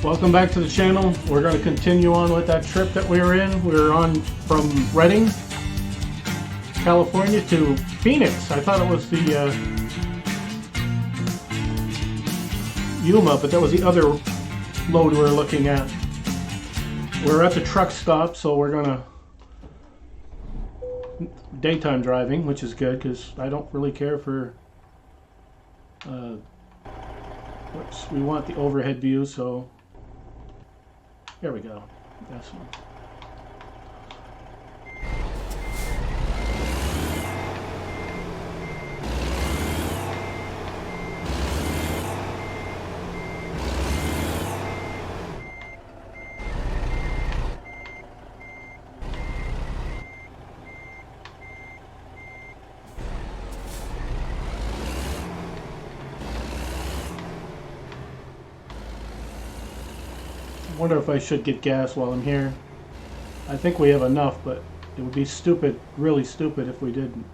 Welcome back to the channel. We're going to continue on with that trip that we were in. We were on from Redding, California to Phoenix. I thought it was the Yuma, but that was the other load we were looking at. We're at the truck stop, so we're going to daytime driving, which is good because I don't really care for we want the overhead view, so there we go. That's one. I wonder if I should get gas while I'm here. I think we have enough, but it would be stupid, really stupid, if we didn't.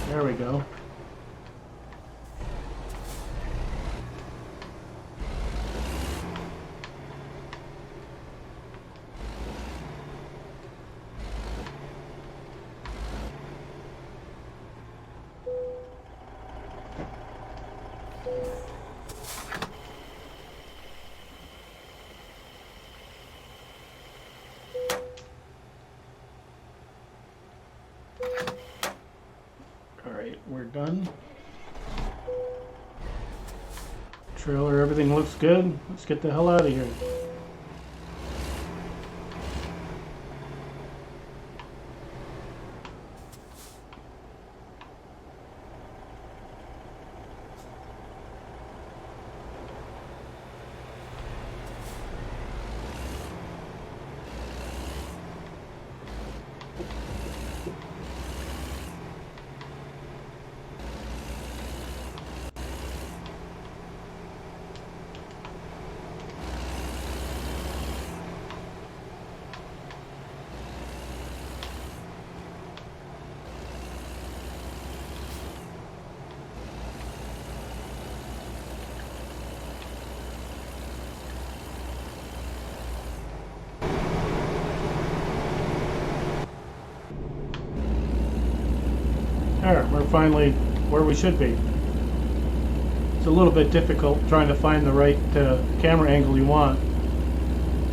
There we go. We're done. Trailer, everything looks good. Let's get the hell out of here. There, we're finally where we should be. It's a little bit difficult trying to find the right camera angle you want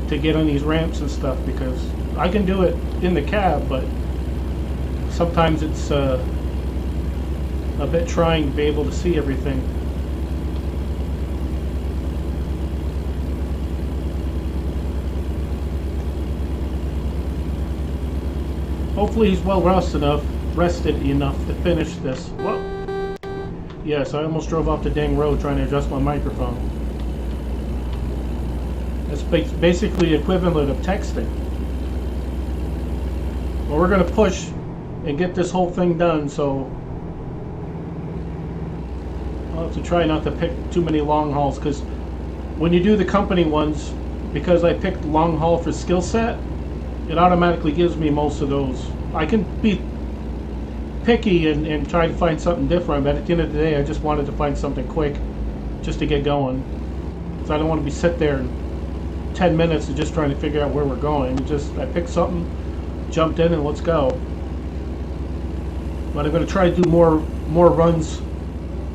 to get on these ramps and stuff, because I can do it in the cab, but sometimes it's a bit trying to be able to see everything. Hopefully he's well rested enough to finish this. Whoa. Yes, I almost drove off the dang road trying to adjust my microphone. That's basically equivalent of texting. Well, we're going to push and get this whole thing done, so I'll have to try not to pick too many long hauls, because when you do the company ones, because I picked long haul for skill set, it automatically gives me most of those. I can be picky and try to find something different, but at the end of the day I just wanted to find something quick just to get going, because I don't want to be sit there 10 minutes and just trying to figure out where we're going. I picked something, jumped in, and let's go. But I'm going to try to do more runs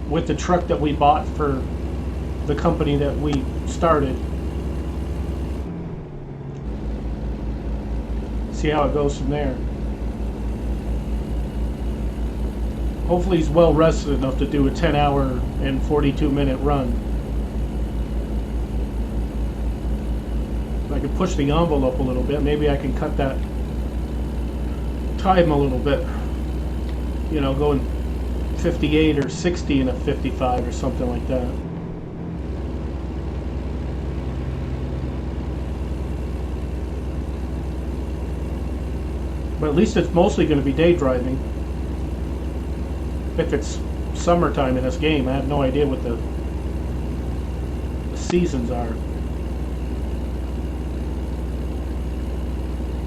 with the truck that we bought for the company that we started. See how it goes from there. Hopefully he's well rested enough to do a 10-hour and 42-minute run. If I can push the envelope a little bit, maybe I can cut that time a little bit. You know, going 58 or 60 in a 55 or something like that. But at least it's mostly going to be day driving. If it's summertime in this game, I have no idea what the seasons are.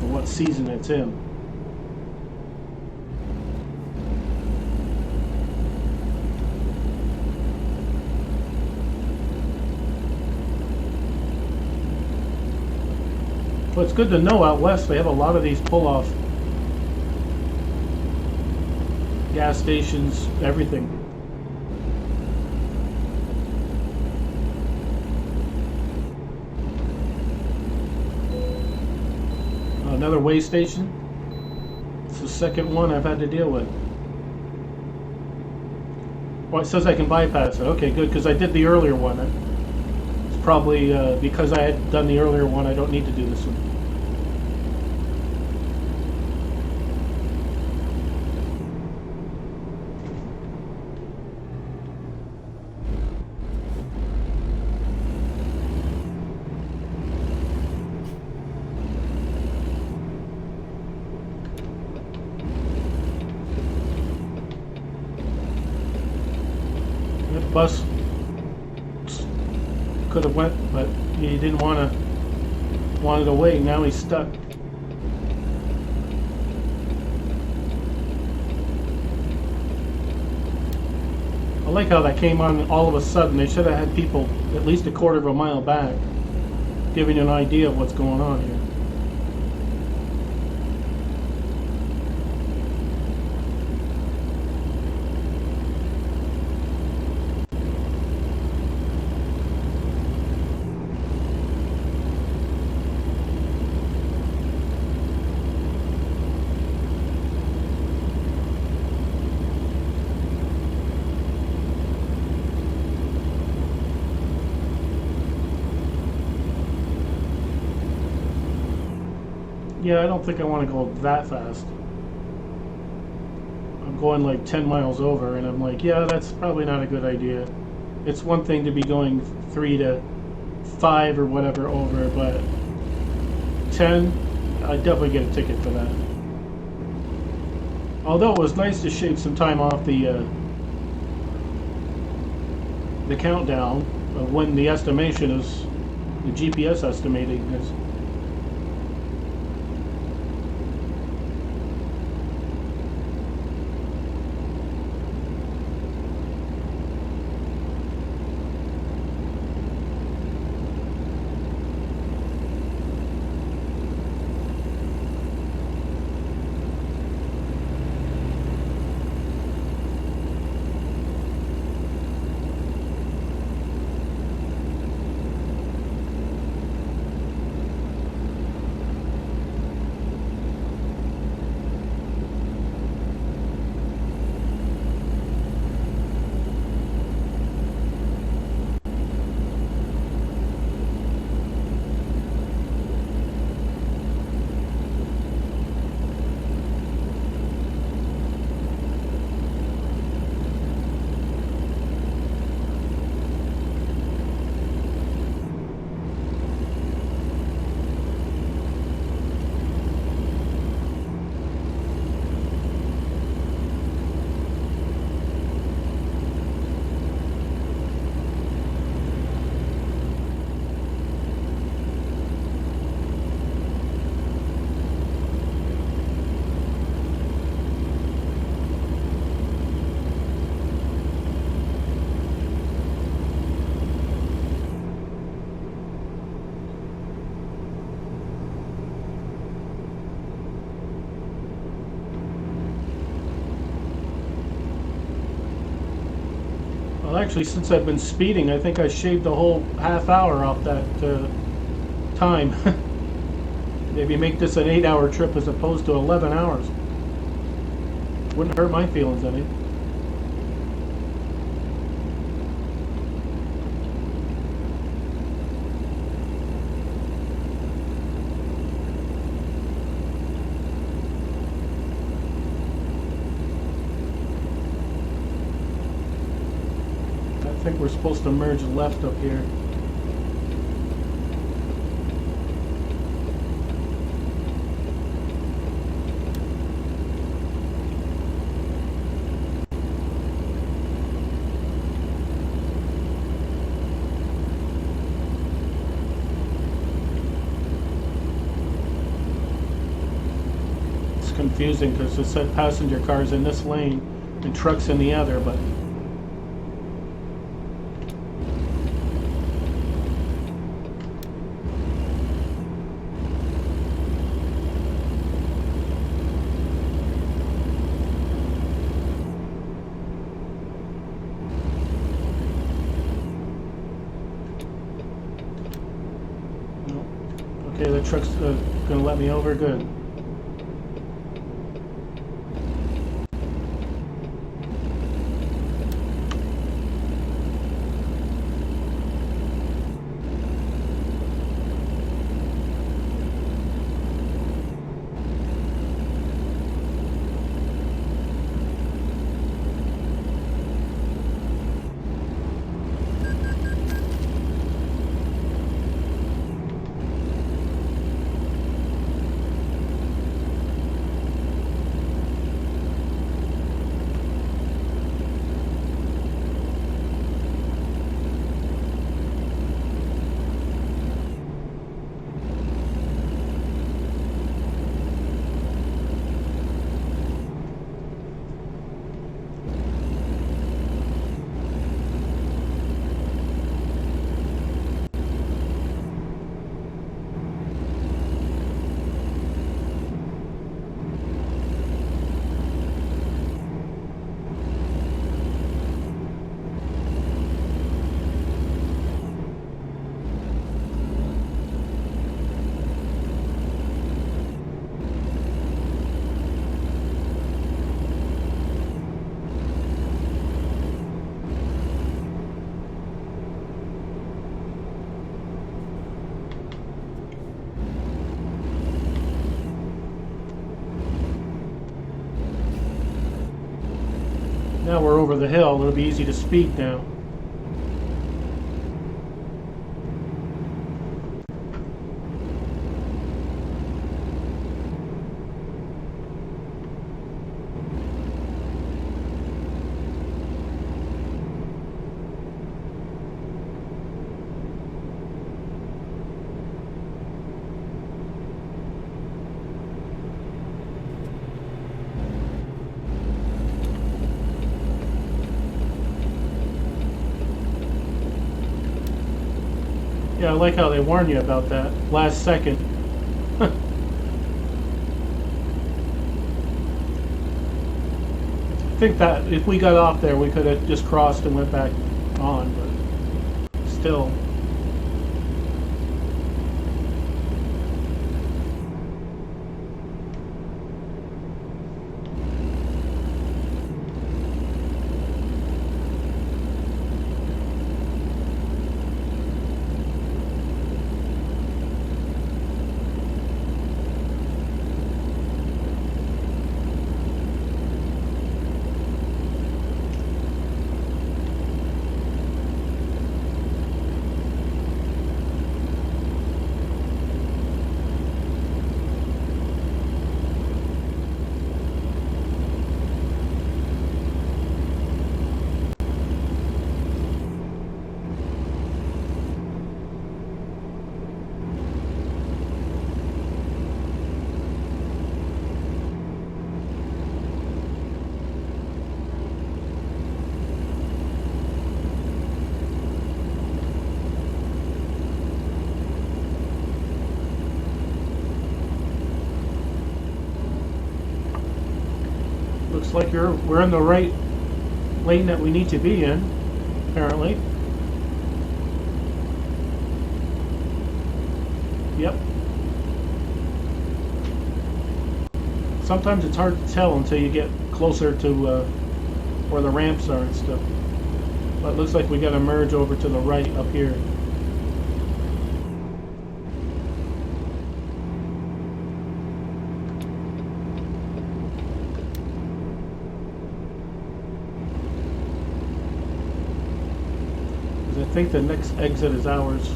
Or what season it's in. Well, it's good to know out west they have a lot of these pull-off gas stations, everything. Another way station. It's the second one I've had to deal with. Well, it says I can bypass it. Okay, good, because I did the earlier one. It's probably because I had done the earlier one, I don't need to do this one. Bus could have went, but he didn't wanted to wait. Now he's stuck. I like how that came on all of a sudden. They should have had people at least a quarter of a mile back, giving you an idea of what's going on here. Yeah, I don't think I want to go that fast. I'm going like 10 miles over, and I'm like, yeah, that's probably not a good idea. It's one thing to be going 3 to 5 or whatever over, but 10, I'd definitely get a ticket for that. Although it was nice to shave some time off the countdown of when the estimation is, the GPS estimating is. Well, actually, since I've been speeding, I think I shaved a whole half hour off that time. Maybe make this an 8-hour trip as opposed to 11 hours. Wouldn't hurt my feelings any. I think we're supposed to merge left up here. confusing because it said passenger cars in this lane and trucks in the other, but okay, the truck's gonna let me over. Good. Now we're over the hill. It'll be easy to speed now. Yeah, I like how they warn you about that last second. I think that if we got off there, we could have just crossed and went back on, but still. Looks like we're in the right lane that we need to be in, apparently. Yep. Sometimes it's hard to tell until you get closer to where the ramps are and stuff. But it looks like we got to merge over to the right up here. I think the next exit is ours.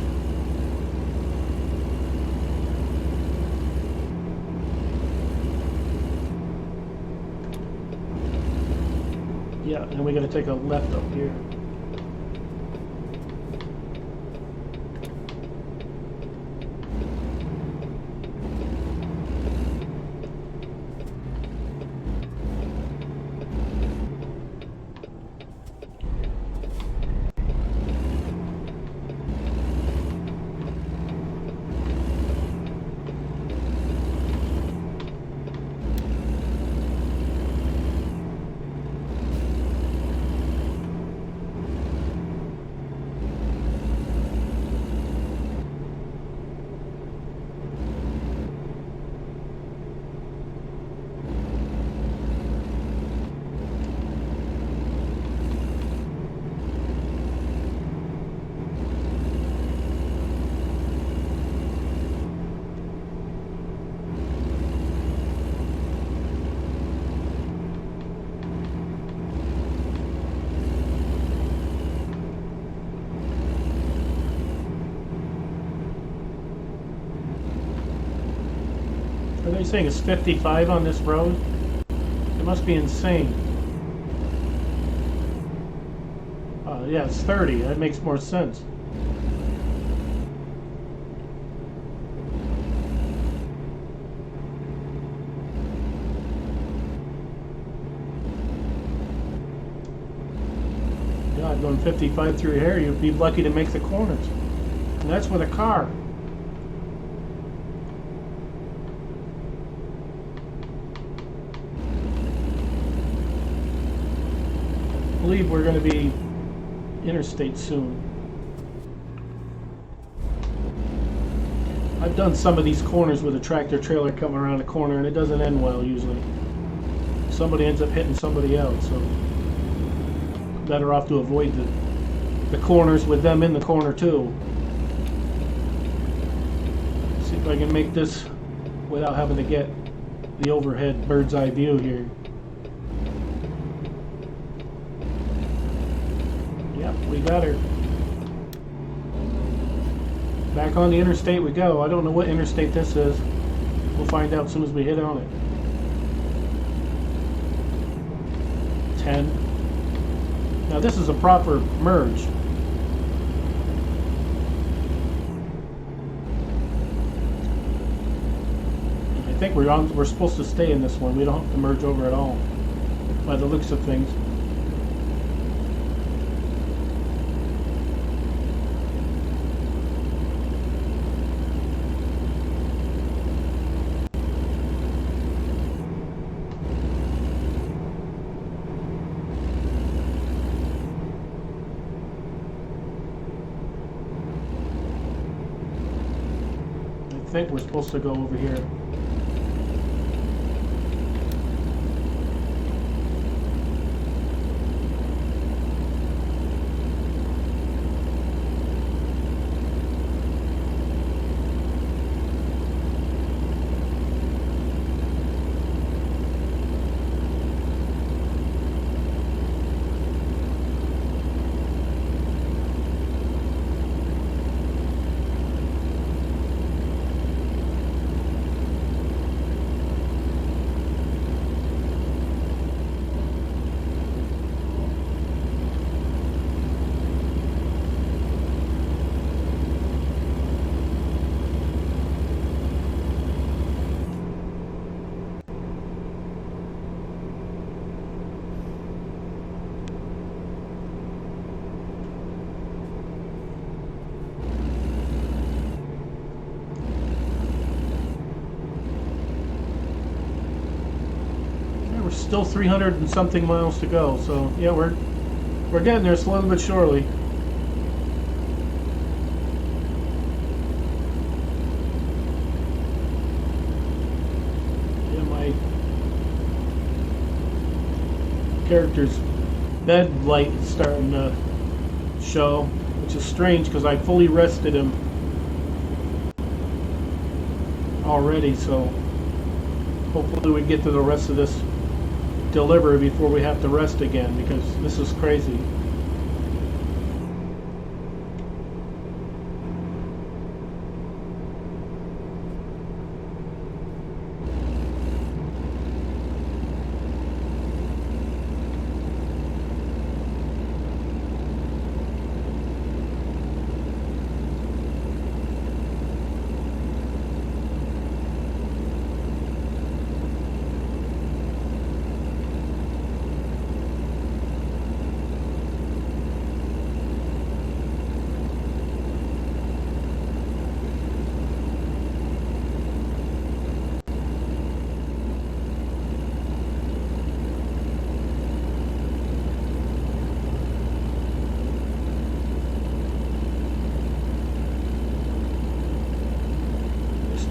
Yeah, and we got to take a left up here. What are you saying? It's 55 on this road? It must be insane. Yeah, it's 30. That makes more sense. God, going 55 through here, you'd be lucky to make the corners. And that's with a car. I believe we're going to be interstate soon. I've done some of these corners with a tractor trailer coming around the corner, and it doesn't end well usually. Somebody ends up hitting somebody else, so better off to avoid the corners with them in the corner too. See if I can make this without having to get the overhead bird's eye view here. Yep, we got her. Back on the interstate we go. I don't know what interstate this is. We'll find out as soon as we hit on it. 10. Now this is a proper merge. I think we're supposed to stay in this one. We don't have to merge over at all, by the looks of things. I think we're supposed to go over here. Still 300 and something miles to go, so yeah, we're getting there slowly but surely. Yeah, my character's bed light is starting to show, which is strange because I fully rested him already, so hopefully we get to the rest of this delivery before we have to rest again, because this is crazy.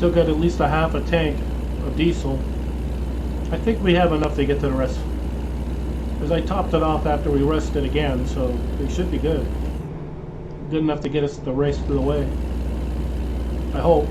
Still got at least a half a tank of diesel. I think we have enough to get to the rest, because I topped it off after we rested again, so we should be good. Good enough to get us the rest of the way, I hope.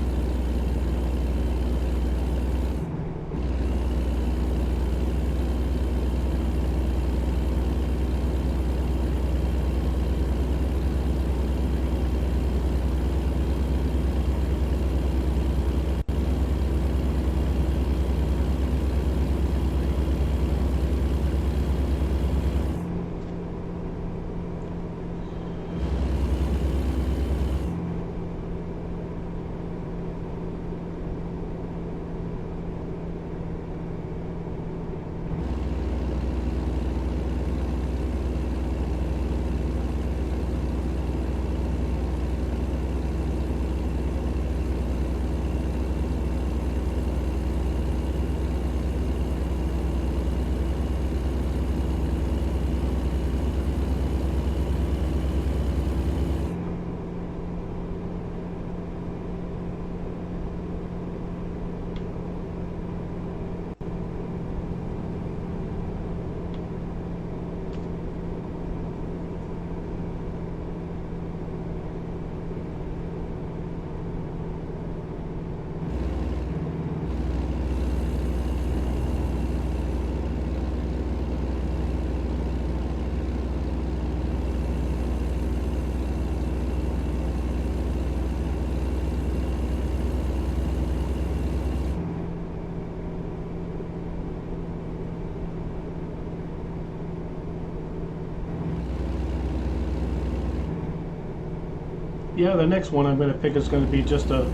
Yeah, the next one I'm going to pick is going to be just a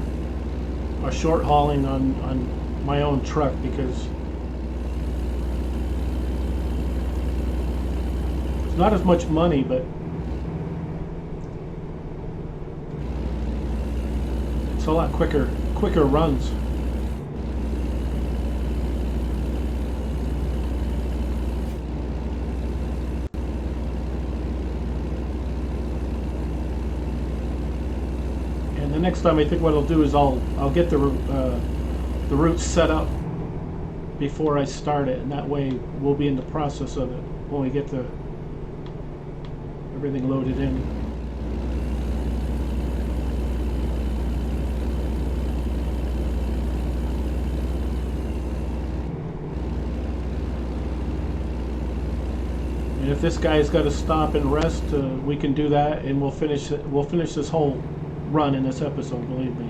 short hauling on my own truck, because it's not as much money, but it's a lot quicker runs. And the next time, I think what I'll do is I'll get the route set up before I start it, and that way we'll be in the process of it when we get everything loaded in. And if this guy's got to stop and rest, we can do that, and we'll finish this whole run in this episode, believe me.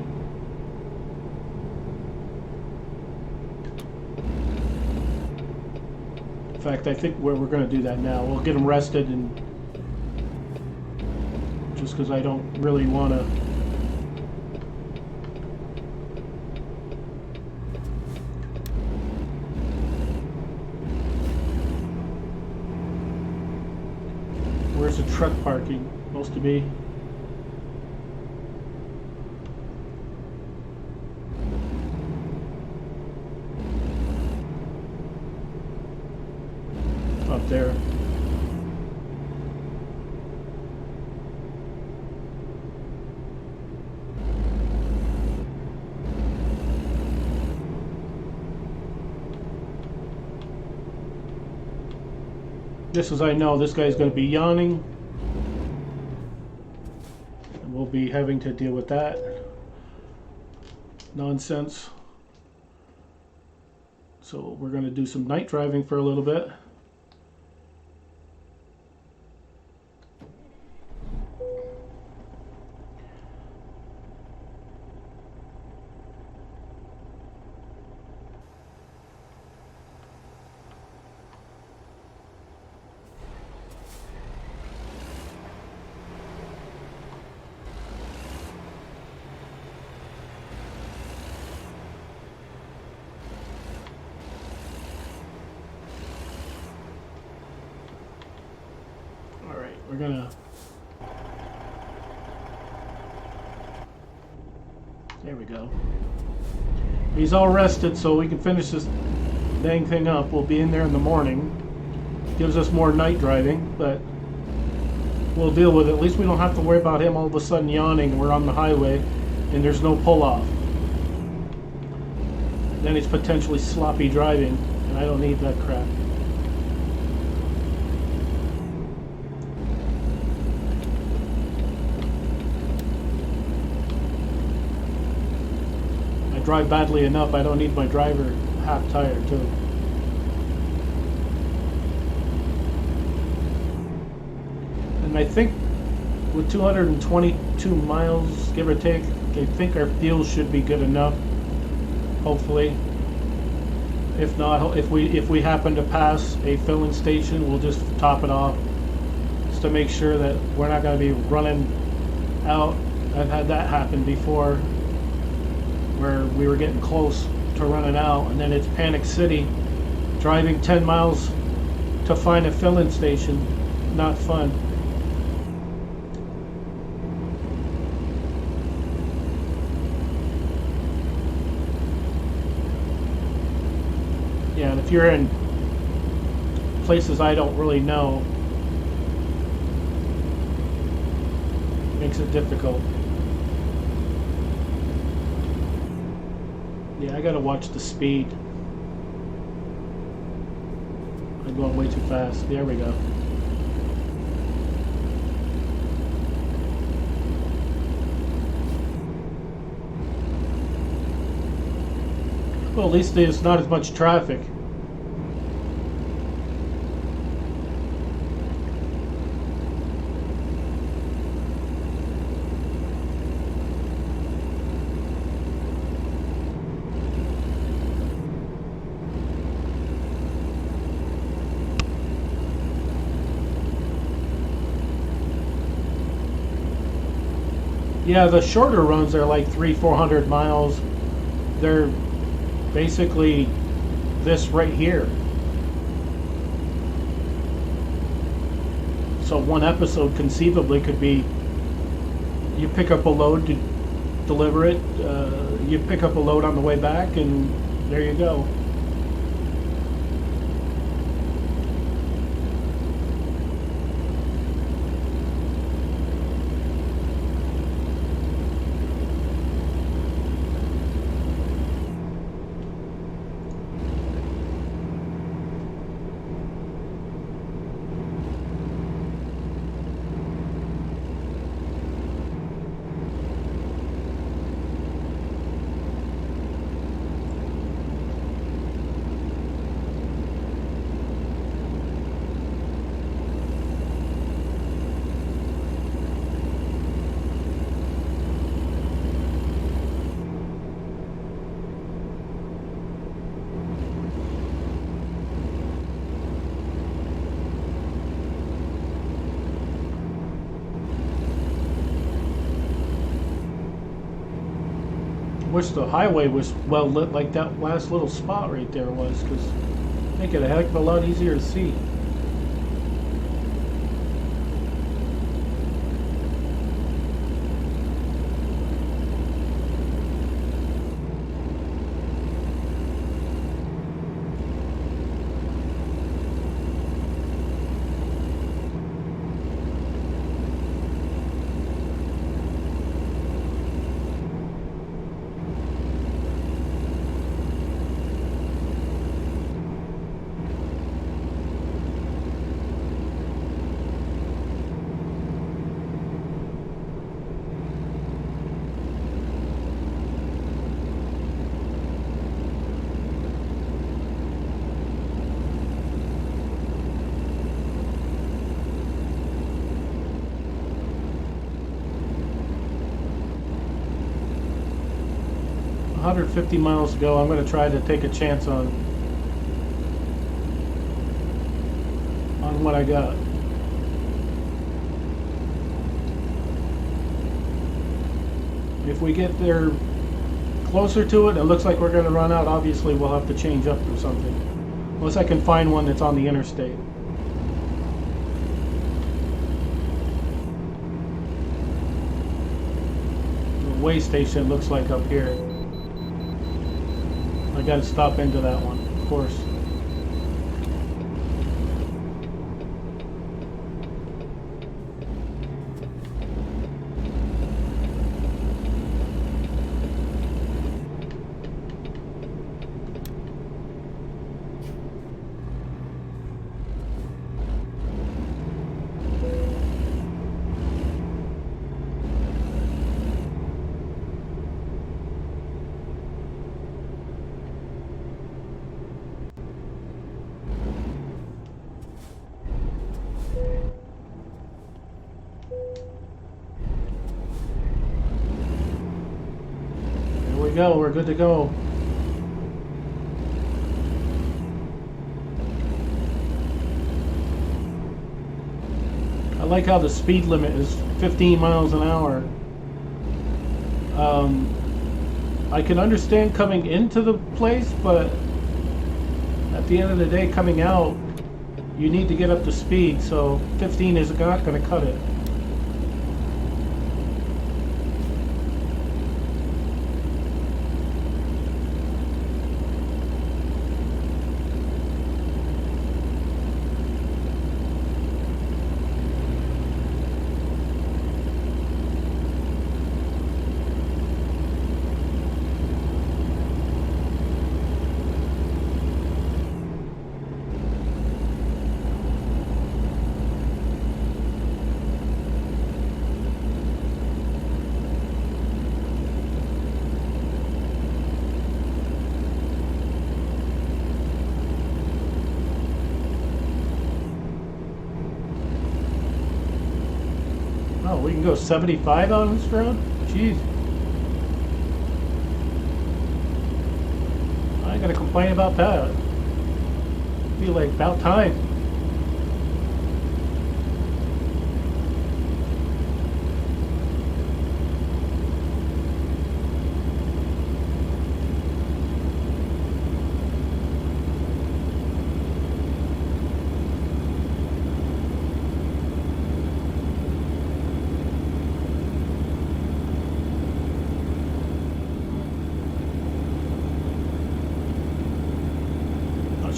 In fact, I think we're going to do that now. We'll get him rested, and just because I don't really want to. Where's the truck parking supposed to be? Up there. Just as I know, this guy's going to be yawning, and we'll be having to deal with that nonsense. So we're going to do some night driving for a little bit. We're gonna. There we go. He's all rested, so we can finish this dang thing up. We'll be in there in the morning. Gives us more night driving, but we'll deal with it. At least we don't have to worry about him all of a sudden yawning. We're on the highway, and there's no pull-off. Then it's potentially sloppy driving, and I don't need that crap. Drive badly enough, I don't need my driver half tired too. And I think with 222 miles, give or take, I think our fuel should be good enough, hopefully. If not, if we happen to pass a filling station, we'll just top it off, just to make sure that we're not going to be running out. I've had that happen before, where we were getting close to running out, and then it's Panic City, driving 10 miles to find a filling station. Not fun. Yeah, and if you're in places I don't really know, it makes it difficult. Yeah, I gotta watch the speed. I'm going way too fast. There we go. Well, at least there's not as much traffic. Yeah, the shorter runs are like 400 miles. They're basically this right here. So one episode conceivably could be you pick up a load to deliver it, you pick up a load on the way back, and there you go. Wish the highway was well lit like that last little spot right there was, because make it a heck of a lot easier to see. $150 miles to go. I'm going to try to take a chance on what I got. If we get there closer to it, it looks like we're going to run out. Obviously, we'll have to change up or something. Unless I can find one that's on the interstate. The way station looks like up here. I got to stop into that one, of course. Go, we're good to go. I like how the speed limit is 15 miles an hour. I can understand coming into the place, but at the end of the day, coming out, you need to get up to speed, so 15 is not going to cut it. Oh, we can go 75 on this road? Jeez. I ain't gonna complain about that. Feel like about time.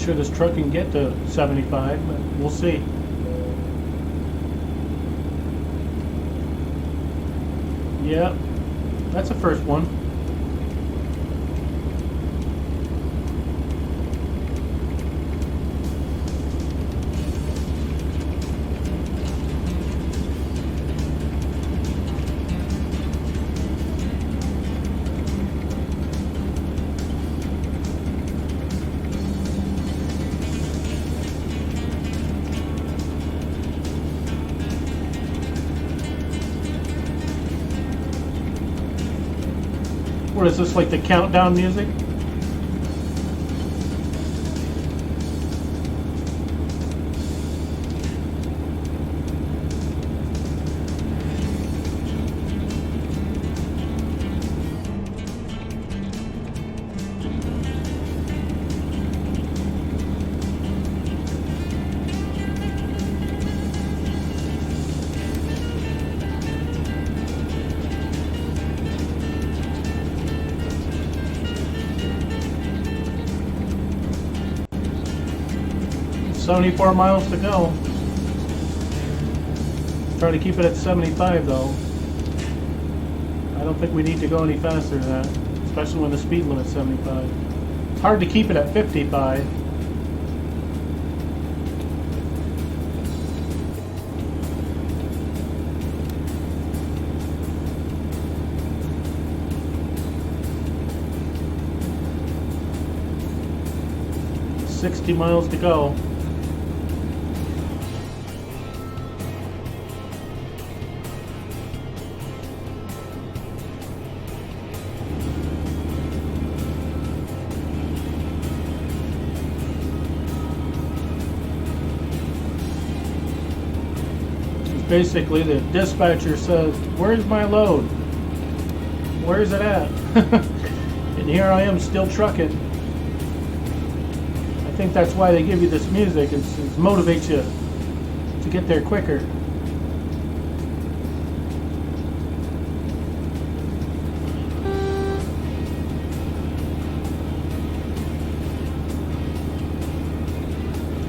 sure this truck can get to 75, but we'll see. Yeah, that's a first one. What is this, like the countdown music? $74 miles to go. Try to keep it at 75 though. I don't think we need to go any faster than that, especially when the speed limit's 75. It's hard to keep it at 55. $60 miles to go. Basically, the dispatcher says, "Where's my load? Where's it at?" And here I am still trucking. I think that's why they give you this music. It motivates you to get there quicker.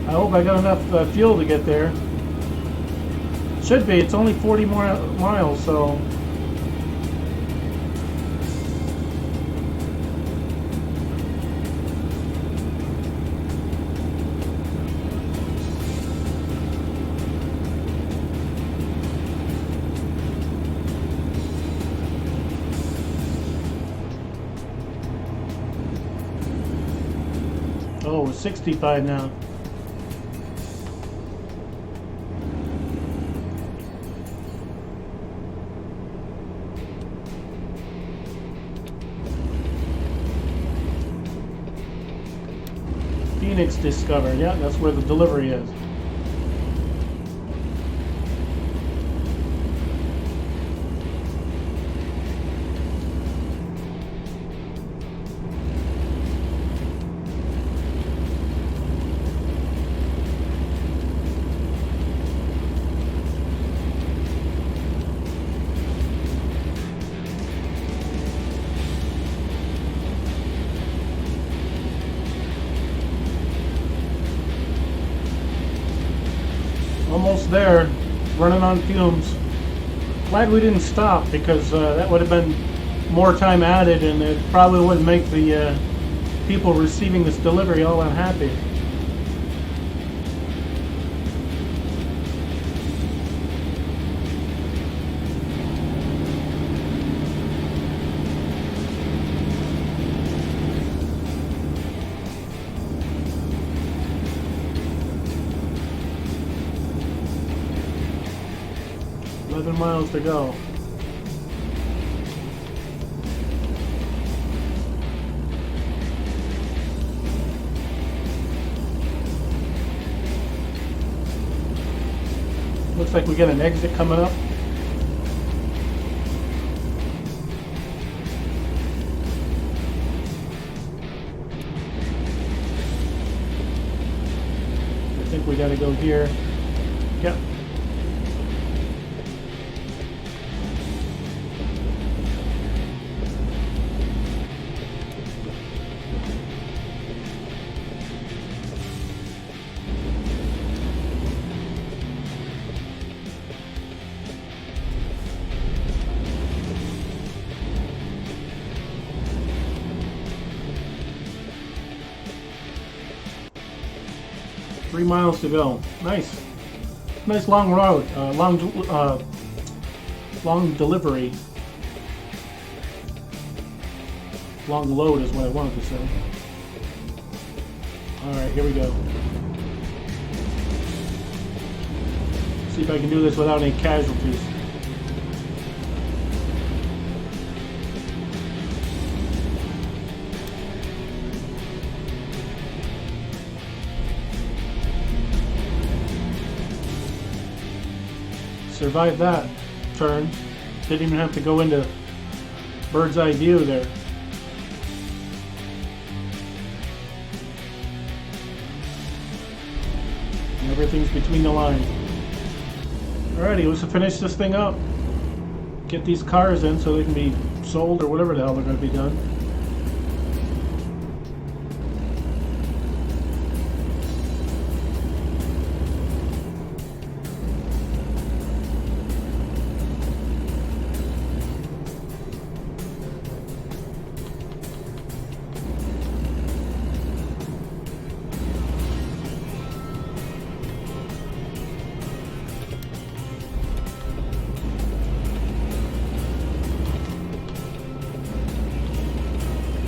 I hope I got enough fuel to get there. Should be. It's only 40 more miles, so oh, we're 65 now. Phoenix Discover, yeah, that's where the delivery is. Almost there, running on fumes. Glad we didn't stop, because that would have been more time added, and it probably wouldn't make the people receiving this delivery all unhappy. Miles to go. Looks like we got an exit coming up. I think we got to go here. Yep. 3 miles to go. Nice. Nice long road. Long delivery. Long load is what I wanted to say. Alright, here we go. See if I can do this without any casualties. Survived that turn. Didn't even have to go into bird's eye view there. And everything's between the lines. Alrighty, let's finish this thing up. Get these cars in so they can be sold or whatever the hell they're going to be done.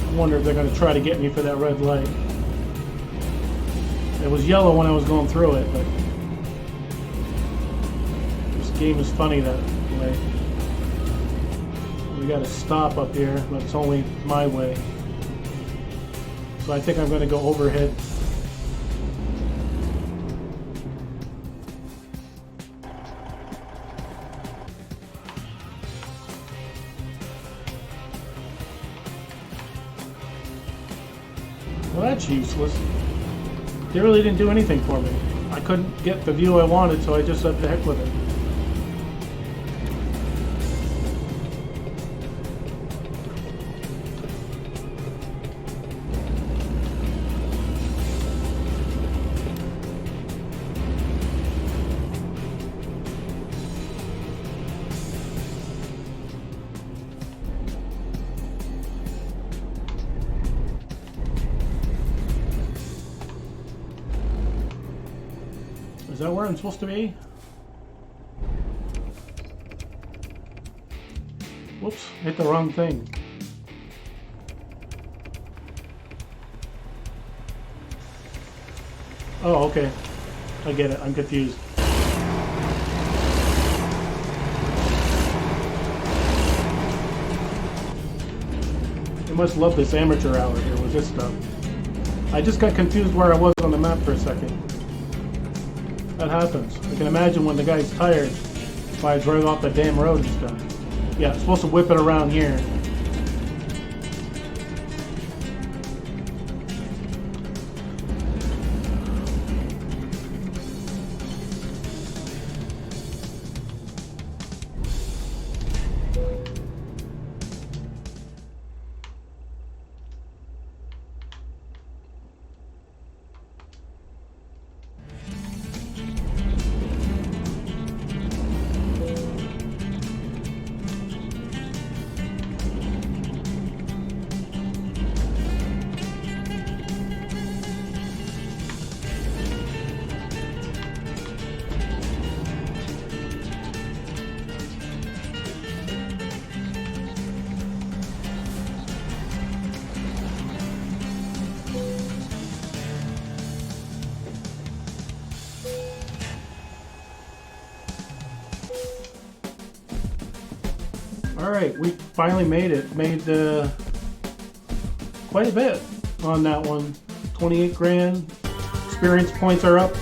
I wonder if they're going to try to get me for that red light. It was yellow when I was going through it, but this game is funny that way. We got to stop up here, but it's only my way. So I think I'm going to go overhead. Well, that's useless. They really didn't do anything for me. I couldn't get the view I wanted, so I just said the heck with it. Is that where I'm supposed to be? Whoops, hit the wrong thing. Oh, okay. I get it. I'm confused. You must love this amateur hour here with this stuff. I just got confused where I was on the map for a second. That happens. I can imagine when the guy's tired why I drove off the damn road and stuff. Yeah, I'm supposed to whip it around here. Alright, we finally made it. Made quite a bit on that one. 28 grand. Experience points are up.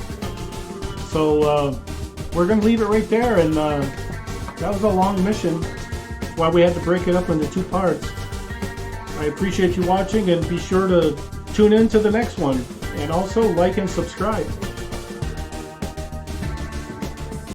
So we're going to leave it right there. And that was a long mission. That's why we had to break it up into 2 parts. I appreciate you watching, and be sure to tune in to the next one. And also like and subscribe.